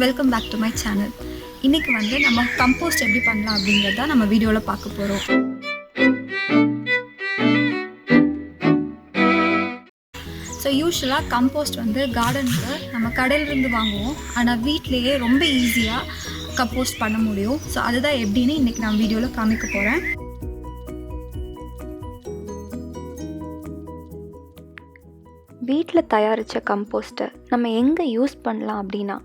Welcome back to my channel. இன்றைக்கி வந்து நம்ம கம்போஸ்ட் எப்படி பண்ணலாம் அப்படிங்கிறத நம்ம வீடியோவில் பார்க்க போகிறோம். ஸோ யூஸ்வலாக கம்போஸ்ட் வந்து கார்டனுக்கு நம்ம கடையிலேருந்து வாங்குவோம். ஆனால் வீட்டிலையே ரொம்ப ஈஸியாக கம்போஸ்ட் பண்ண முடியும். ஸோ அதுதான் எப்படின்னு இன்றைக்கி நான் வீடியோவில் காமிக்க போகிறேன். வீட்டில் தயாரித்த கம்போஸ்ட்டை நம்ம எங்கே யூஸ் பண்ணலாம் அப்படின்னா,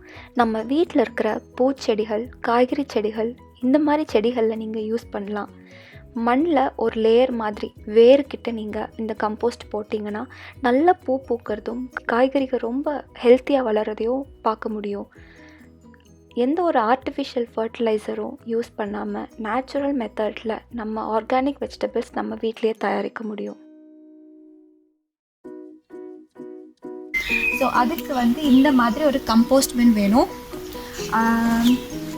நம்ம வீட்டில் இருக்கிற பூச்செடிகள், காய்கறி செடிகள், இந்த மாதிரி செடிகளில் நீங்கள் யூஸ் பண்ணலாம். மண்ணில் ஒரு லேயர் மாதிரி வேர்கிட்ட நீங்கள் இந்த கம்போஸ்ட் போட்டிங்கன்னா நல்ல பூ பூக்கிறதும் காய்கறிகள் ரொம்ப ஹெல்த்தியாக வளர்கிறதையும் பார்க்க முடியும். எந்த ஒரு ஆர்டிஃபிஷியல் ஃபர்டிலைசரும் யூஸ் பண்ணாமல் நேச்சுரல் மெத்தடில் நம்ம ஆர்கானிக் வெஜிடபிள்ஸ் நம்ம வீட்டிலேயே தயாரிக்க முடியும். ஸோ அதுக்கு வந்து இந்த மாதிரி ஒரு கம்போஸ்ட் பின் வேணும்.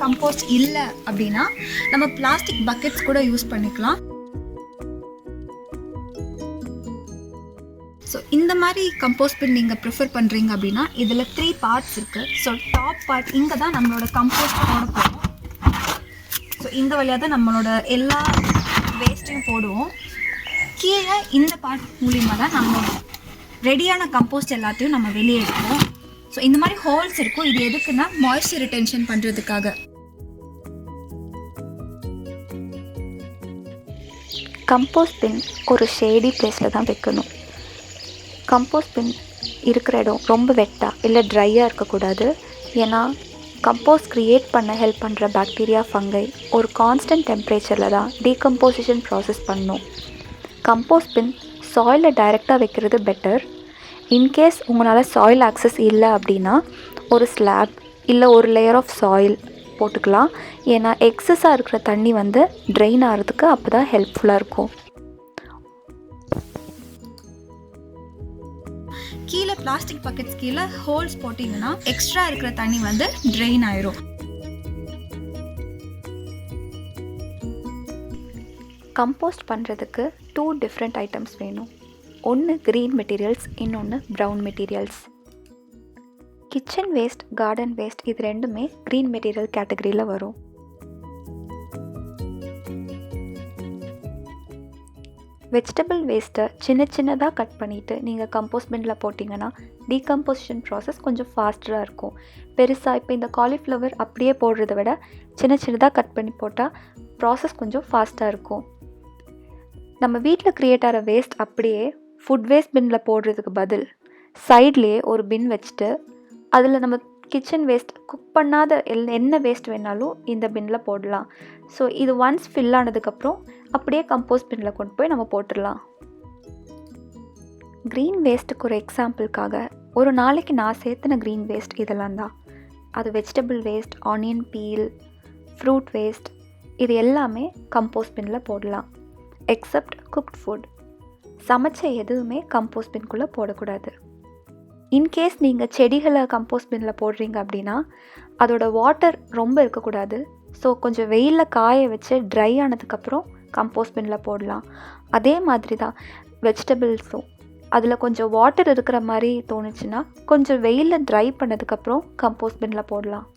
கம்போஸ்ட் இல்லை அப்படின்னா நம்ம பிளாஸ்டிக் பக்கெட்ஸ் கூட யூஸ் பண்ணிக்கலாம். ஸோ இந்த மாதிரி கம்போஸ்ட் பின் நீங்கள் ப்ரிஃபர் பண்ணுறீங்க அப்படின்னா இதில் 3 பார்ட்ஸ் இருக்குது. ஸோ டாப் பார்ட் இங்கே தான் நம்மளோட கம்போஸ்ட் போட போகிறோம். ஸோ இந்த வழியாக தான் நம்மளோட எல்லா வேஸ்ட்டையும் போடுவோம். கீழே இந்த பார்ட் மூலிமா தான் நம்மளோட ரெடியான கம்போஸ்ட் எல்லாத்தையும் நம்ம வெளியே எடுப்போம். ஸோ இந்த மாதிரி ஹோல்ஸ் இருக்கும். இது எதுக்குன்னா மாய்ஸ்சர் ரிட்டென்ஷன் பண்ணுறதுக்காக. கம்போஸ்ட் பின் ஒரு ஷேடி பிளேஸில் தான் வைக்கணும். கம்போஸ்ட் பின் இருக்கிற இடம் ரொம்ப வெட்டாக இல்லை ட்ரையாக இருக்கக்கூடாது. ஏன்னா கம்போஸ்ட் க்ரியேட் பண்ண ஹெல்ப் பண்ணுற பாக்டீரியா, ஃபங்கை ஒரு கான்ஸ்டன்ட் டெம்பரேச்சரில் தான் டீகம்போசிஷன் ப்ராசஸ் பண்ணணும். கம்போஸ்ட் பின் சாயிலில் டைரெக்டாக வைக்கிறது பெட்டர். இன்கேஸ் உங்களால் சாயில் ஆக்சஸ் இல்லை அப்படின்னா ஒரு ஸ்லாப் இல்லை ஒரு லேயர் ஆஃப் சாயில் போட்டுக்கலாம். ஏன்னா எக்ஸஸாக இருக்கிற தண்ணி வந்து ட்ரெயின் ஆகிறதுக்கு அப்போ தான் ஹெல்ப்ஃபுல்லாக இருக்கும். கீழே பிளாஸ்டிக் பக்கெட்ஸ் கீழே ஹோல்ஸ் போட்டிங்கன்னா எக்ஸ்ட்ரா இருக்கிற தண்ணி வந்து ட்ரெயின் ஆயிரும். கம்போஸ்ட் பண்ணுறதுக்கு 2 டிஃப்ரெண்ட் ஐட்டம்ஸ் வேணும். ஒன்று க்ரீன் மெட்டீரியல்ஸ், இன்னொன்று brown materials. Kitchen waste, garden waste இது ரெண்டுமே க்ரீன் மெட்டீரியல் கேட்டகரியில் வரும். வெஜிடபிள் வேஸ்ட்டை சின்னதாக கட் பண்ணிவிட்டு நீங்கள் கம்போஸ்ட் பின்னில் போட்டிங்கன்னா டீகம்போசிஷன் ப்ராசஸ் கொஞ்சம் ஃபாஸ்டராக இருக்கும். பெருசாக இப்போ இந்த காலிஃப்ளவர் அப்படியே போடுறத விட சின்னதாக கட் பண்ணி போட்டால் ப்ராசஸ் கொஞ்சம் ஃபாஸ்ட்டாக இருக்கும். நம்ம வீட்டில் க்ரியேட் ஆகிற வேஸ்ட் அப்படியே ஃபுட் வேஸ்ட் பின்னில் போடுறதுக்கு பதில் சைட்லேயே ஒரு பின் வச்சுட்டு அதில் நம்ம கிச்சன் வேஸ்ட், குக் பண்ணாத என்ன வேஸ்ட் வேணாலும் இந்த பின்னில் போடலாம். ஸோ இது ஒன்ஸ் ஃபில் ஆனதுக்கப்புறம் அப்படியே கம்போஸ்ட் பின்னில் கொண்டு போய் நம்ம போட்டுடலாம். க்ரீன் வேஸ்ட்டுக்கு ஒரு எக்ஸாம்பிளுக்காக ஒரு நாளைக்கு நான் சேர்த்துன க்ரீன் வேஸ்ட் இதெல்லாம் தான். அது vegetable waste, onion peel, fruit waste இது எல்லாமே கம்போஸ்ட் பின்னில் போடலாம். எக்ஸப்ட் குக்ட் ஃபுட், சமைச்ச எதுவுமே கம்போஸ்ட் பின்குள்ளே போடக்கூடாது. இன்கேஸ் நீங்கள் செடிகளை கம்போஸ்ட் பின்னில் போடுறீங்க அப்படின்னா அதோட வாட்டர் ரொம்ப இருக்கக்கூடாது. ஸோ கொஞ்சம் வெயிலில் காய வச்சு ட்ரை ஆனதுக்கப்புறம் கம்போஸ்ட் பின்னில் போடலாம். அதே மாதிரி தான் வெஜிடபிள்ஸும் அதில் கொஞ்சம் வாட்டர் இருக்கிற மாதிரி தோணுச்சுன்னா கொஞ்சம் வெயிலில் ட்ரை பண்ணதுக்கப்புறம் கம்போஸ்ட் பின்னில் போடலாம்.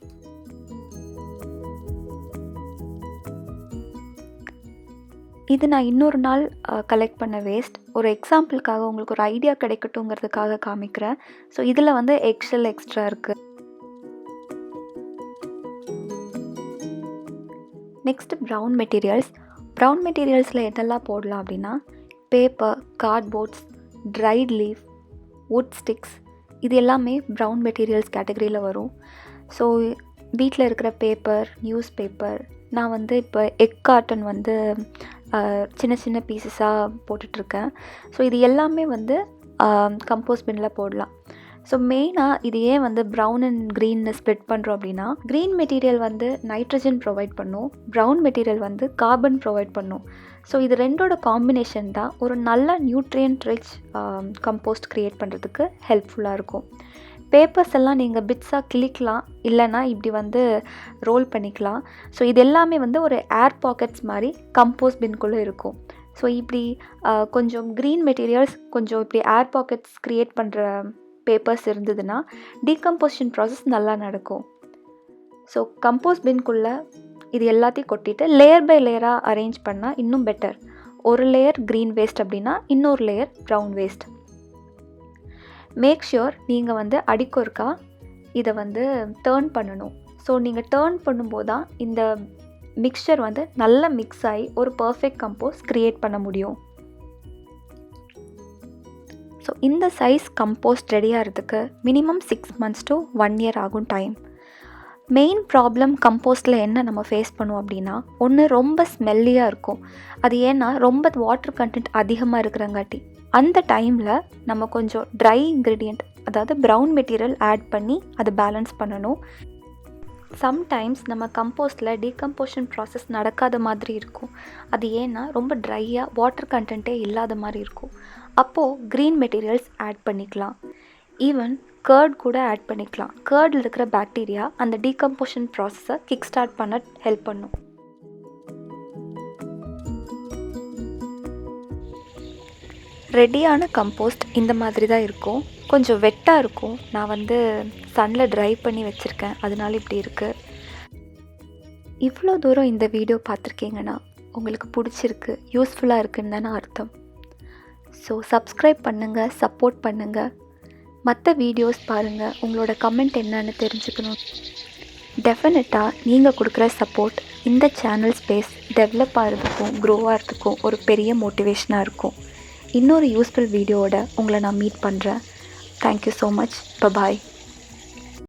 இது நான் இன்னொரு நாள் கலெக்ட் பண்ண வேஸ்ட். ஒரு எக்ஸாம்பிளுக்காக உங்களுக்கு ஒரு ஐடியா கிடைக்கட்டுங்கிறதுக்காக காமிக்கிறேன். ஸோ இதில் வந்து எக்ஸல் எக்ஸ்ட்ரா இருக்குது. Next brown materials. ப்ரௌன் மெட்டீரியல்ஸில் எதெல்லாம் போடலாம் அப்படின்னா paper, cardboards, dried leaf, wood sticks இது எல்லாமே ப்ரௌன் மெட்டீரியல்ஸ் கேட்டகரியில் வரும். ஸோ வீட்டில் இருக்கிற பேப்பர், நியூஸ் பேப்பர், நான் வந்து இப்போ எக் கார்டன் வந்து சின்ன பீசஸாக போட்டுட்ருக்கேன். ஸோ இது எல்லாமே வந்து கம்போஸ்ட் பின்னில் போடலாம். ஸோ மெயினாக இது ஏன் வந்து ப்ரௌன் அண்ட் க்ரீன் ஸ்ப்ளிட் பண்ணுறோம் அப்படின்னா க்ரீன் மெட்டீரியல் வந்து நைட்ரஜன் ப்ரொவைட் பண்ணும், ப்ரௌன் மெட்டீரியல் வந்து கார்பன் ப்ரொவைட் பண்ணும். ஸோ இது ரெண்டோட காம்பினேஷன் தான் ஒரு நல்ல நியூட்ரியன்ட் ரிச் கம்போஸ்ட் க்ரியேட் பண்ணுறதுக்கு ஹெல்ப்ஃபுல்லாக இருக்கும். பேப்பர்ஸ் எல்லாம் நீங்கள் பிட்ஸாக கிளிக்கலாம், இல்லைனா இப்படி வந்து ரோல் பண்ணிக்கலாம். ஸோ இது எல்லாமே வந்து ஒரு ஏர் பாக்கெட்ஸ் மாதிரி கம்போஸ்ட் பின்குள்ளே இருக்கும். ஸோ இப்படி கொஞ்சம் க்ரீன் மெட்டீரியல்ஸ், கொஞ்சம் இப்படி ஏர் பாக்கெட்ஸ் க்ரியேட் பண்ணுற பேப்பர்ஸ் இருந்ததுன்னா டீகம்போசிஷன் ப்ராசஸ் நல்லா நடக்கும். ஸோ கம்போஸ்ட் பின்குள்ளே இது எல்லாத்தையும் கொட்டிட்டு லேயர் பை லேயராக அரேஞ்ச் பண்ணால் இன்னும் பெட்டர். ஒரு லேயர் க்ரீன் வேஸ்ட் அப்படின்னா இன்னொரு layer brown waste. Make sure நீங்கள் அடிக்கொருக்கா இதை டேர்ன் பண்ணணும். ஸோ நீங்கள் டேர்ன் பண்ணும்போது தான் இந்த மிக்சர் நல்லா மிக்ஸ் ஆகி ஒரு பர்ஃபெக்ட் கம்போஸ்ட் க்ரியேட் பண்ண முடியும். ஸோ இந்த சைஸ் கம்போஸ்ட் ரெடி ஆகிறதுக்கு மினிமம் 6 months to 1 year ஆகும் டைம். மெயின் ப்ராப்ளம் கம்போஸ்ட்டில் என்ன நம்ம ஃபேஸ் பண்ணுவோம் அப்படின்னா, ஒன்று ரொம்ப ஸ்மெல்லியாக இருக்கும். அது ஏன்னா ரொம்ப வாட்டர் கண்டென்ட் அதிகமாக இருக்கிறங்காட்டி. அந்த டைமில் நம்ம கொஞ்சம் ட்ரை இன்க்ரீடியண்ட், அதாவது ப்ரௌன் மெட்டீரியல் ஆட் பண்ணி அதை பேலன்ஸ் பண்ணணும். சம்டைம்ஸ் நம்ம கம்போஸ்டில் டீகம்போஷன் ப்ராசஸ் நடக்காத மாதிரி இருக்கும். அது ஏன்னா ரொம்ப ட்ரையாக வாட்டர் கண்டென்ட்டே இல்லாத மாதிரி இருக்கும். அப்போது க்ரீன் மெட்டீரியல்ஸ் ஆட் பண்ணிக்கலாம். ஈவன் கர்ட் கூட ஆட் பண்ணிக்கலாம். கர்டில் இருக்கிற பாக்டீரியா அந்த டீகம்போஷன் ப்ராசஸை கிக் ஸ்டார்ட் பண்ண ஹெல்ப் பண்ணும். ரெடியான கம்போஸ்ட் இந்த மாதிரி தான் இருக்கும். கொஞ்சம் வெட்டாக இருக்கும். நான் சன்னில் ட்ரை பண்ணி வச்சுருக்கேன், அதனால இப்படி இருக்குது. இவ்வளோ தூரம் இந்த வீடியோ பார்த்துருக்கீங்கன்னா உங்களுக்கு பிடிச்சிருக்கு, யூஸ்ஃபுல்லாக இருக்குன்னு தானே அர்த்தம். ஸோ சப்ஸ்கிரைப் பண்ணுங்கள், சப்போர்ட் பண்ணுங்கள், மற்ற வீடியோஸ் பாருங்கள். உங்களோட கமெண்ட் என்னன்னு தெரிஞ்சுக்கணும். டெஃபினட்டாக நீங்கள் கொடுக்குற சப்போர்ட் இந்த சேனல் ஸ்பேஸ் டெவலப் ஆகிறதுக்கும் க்ரோ ஆகிறதுக்கும் ஒரு பெரிய மோட்டிவேஷனாக இருக்கும். இன்னொரு யூஸ்ஃபுல் வீடியோவோட உங்களை நான் மீட் பண்ணுறேன். Thank you so much. பபாய்.